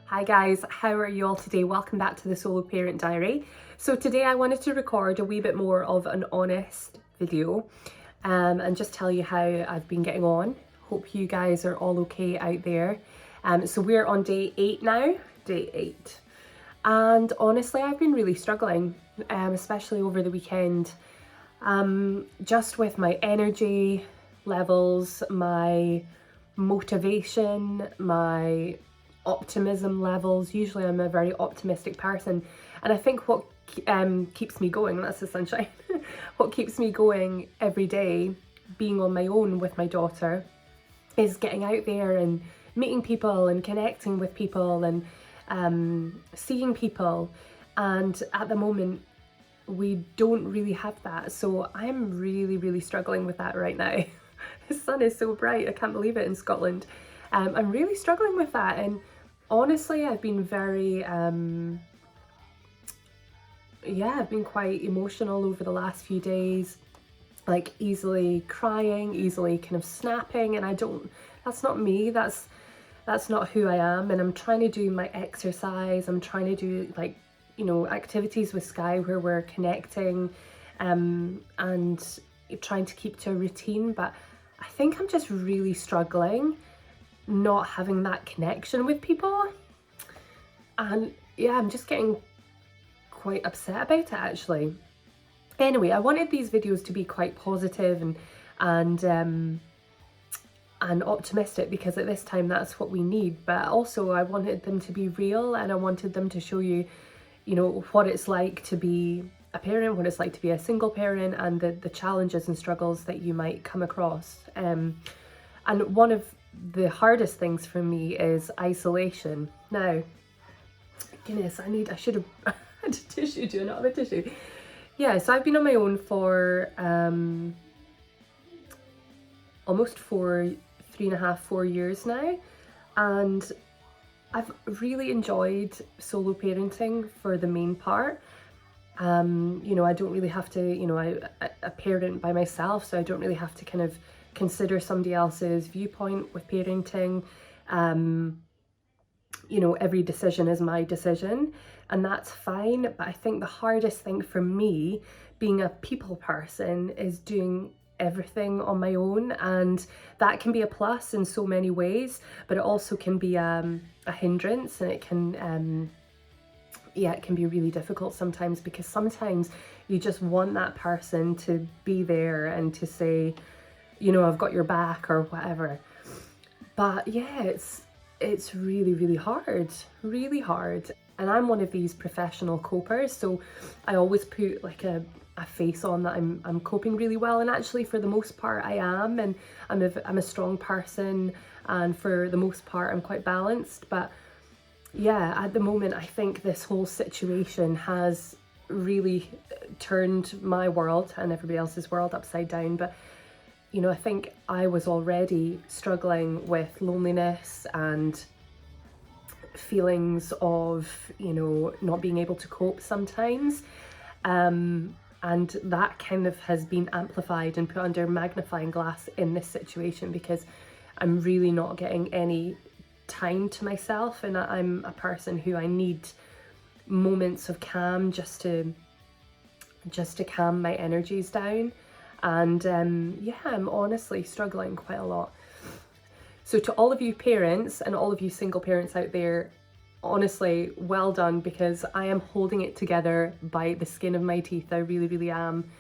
Hi guys, how are you all today? Welcome back to the Solo Parent Diary. So today I wanted to record a wee bit more of an honest video and just tell you how I've been getting on. Hope you guys are all okay out there. So we're on day 8 now, day 8. And honestly, I've been really struggling, especially over the weekend, just with my energy levels, my motivation, my optimism levels. Usually I'm a very optimistic person, and I think what keeps me going, that's the sunshine, what keeps me going every day being on my own with my daughter is getting out there and meeting people and connecting with people and seeing people. And at the moment we don't really have that, so I'm really struggling with that right now. The sun is so bright, I can't believe it in Scotland. I'm really struggling with that, and honestly I've been very I've been quite emotional over the last few days, like easily crying, easily kind of snapping, and that's not me, that's not who I am. And I'm trying to do my exercise, I'm trying to do, like, you know, activities with Sky where we're connecting and trying to keep to a routine, but I think I'm just really struggling not having that connection with people. And yeah, I'm just getting quite upset about it actually. Anyway, I wanted these videos to be quite positive and optimistic, because at this time that's what we need, but also I wanted them to be real, and I wanted them to show you, you know, what it's like to be a parent, what it's like to be a single parent, and the challenges and struggles that you might come across. And one of the hardest things for me is isolation. Now, goodness, I should have had a tissue. Do I not have a tissue? Yeah, so I've been on my own for almost 4 years now, and I've really enjoyed solo parenting for the main part. You know, I don't really have to, you know, I parent by myself, so I don't really have to kind of consider somebody else's viewpoint with parenting. You know, every decision is my decision, and that's fine. But I think the hardest thing for me, being a people person, is doing everything on my own, and that can be a plus in so many ways, but it also can be a hindrance, and it can it can be really difficult sometimes, because sometimes you just want that person to be there and to say, you know, I've got your back or whatever. But yeah, it's really hard, really hard. And I'm one of these professional copers, so I always put like a face on that I'm coping really well, and actually for the most part I am, and I'm a strong person, and for the most part I'm quite balanced. But yeah, at the moment I think this whole situation has really turned my world and everybody else's world upside down. But you know, I think I was already struggling with loneliness and feelings of, you know, not being able to cope sometimes. And that kind of has been amplified and put under magnifying glass in this situation, because I'm really not getting any time to myself, and I'm a person who I need moments of calm just to calm my energies down. And yeah, I'm honestly struggling quite a lot. So to all of you parents and all of you single parents out there, honestly, well done, because I am holding it together by the skin of my teeth. I really am.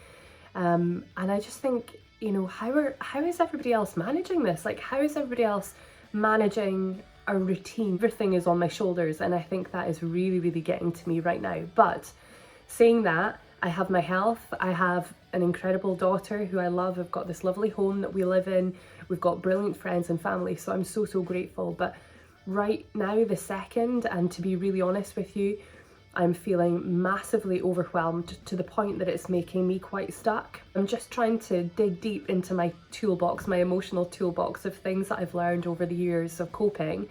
And I just think, you know, how is everybody else managing this? Like, how is everybody else managing a routine? Everything is on my shoulders, and I think that is really getting to me right now. But saying that, I have my health, I have an incredible daughter who I love, I've got this lovely home that we live in, we've got brilliant friends and family, so I'm so grateful. But right now, the second, and to be really honest with you, I'm feeling massively overwhelmed to the point that it's making me quite stuck. I'm just trying to dig deep into my toolbox, my emotional toolbox of things that I've learned over the years of coping,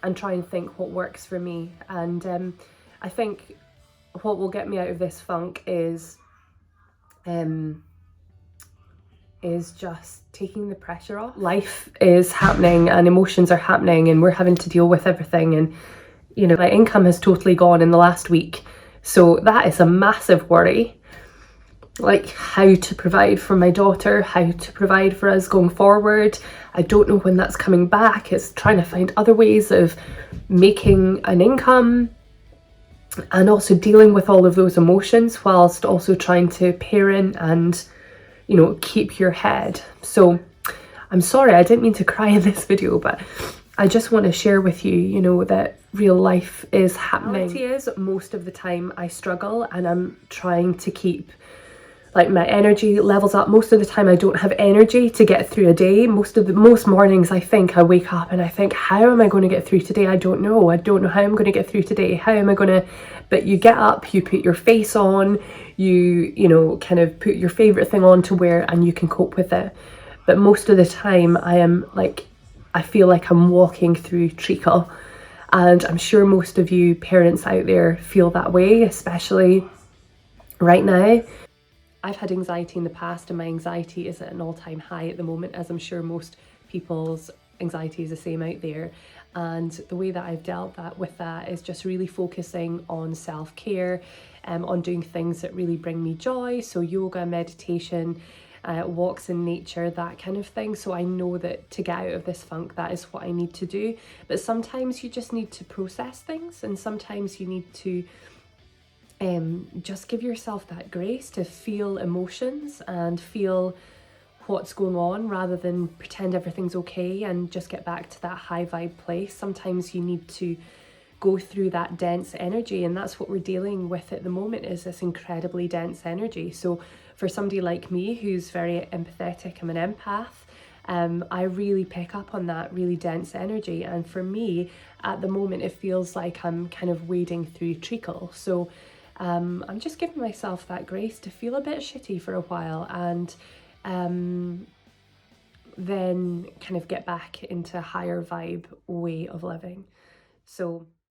and try and think what works for me. And I think what will get me out of this funk is just taking the pressure off. Life is happening and emotions are happening, and we're having to deal with everything, and You know, my income has totally gone in the last week. So that is a massive worry. Like how to provide for my daughter, how to provide for us going forward. I don't know when that's coming back. It's trying to find other ways of making an income and also dealing with all of those emotions whilst also trying to parent and, you know, keep your head. So I'm sorry, I didn't mean to cry in this video, but I just want to share with you, you know, that real life is happening. The reality is, most of the time I struggle and I'm trying to keep like my energy levels up. Most of the time I don't have energy to get through a day. Most mornings I think I wake up and I think, how am I going to get through today? I don't know how I'm going to get through today. How am I going to, but you get up, you put your face on, you know, kind of put your favorite thing on to wear and you can cope with it. But most of the time I feel like I'm walking through treacle, and I'm sure most of you parents out there feel that way, especially right now. I've had anxiety in the past and my anxiety is at an all-time high at the moment, as I'm sure most people's anxiety is the same out there. And the way that I've dealt with that is just really focusing on self-care, on doing things that really bring me joy. So yoga, meditation, walks in nature, that kind of thing. So I know that to get out of this funk, that is what I need to do. But sometimes you just need to process things, and sometimes you need to just give yourself that grace to feel emotions and feel what's going on, rather than pretend everything's okay and just get back to that high vibe place. Sometimes you need to go through that dense energy, and that's what we're dealing with at the moment, is this incredibly dense energy. So for somebody like me who's very empathetic, I'm an empath, I really pick up on that really dense energy, and for me at the moment it feels like I'm kind of wading through treacle. So I'm just giving myself that grace to feel a bit shitty for a while, and then kind of get back into a higher vibe way of living. So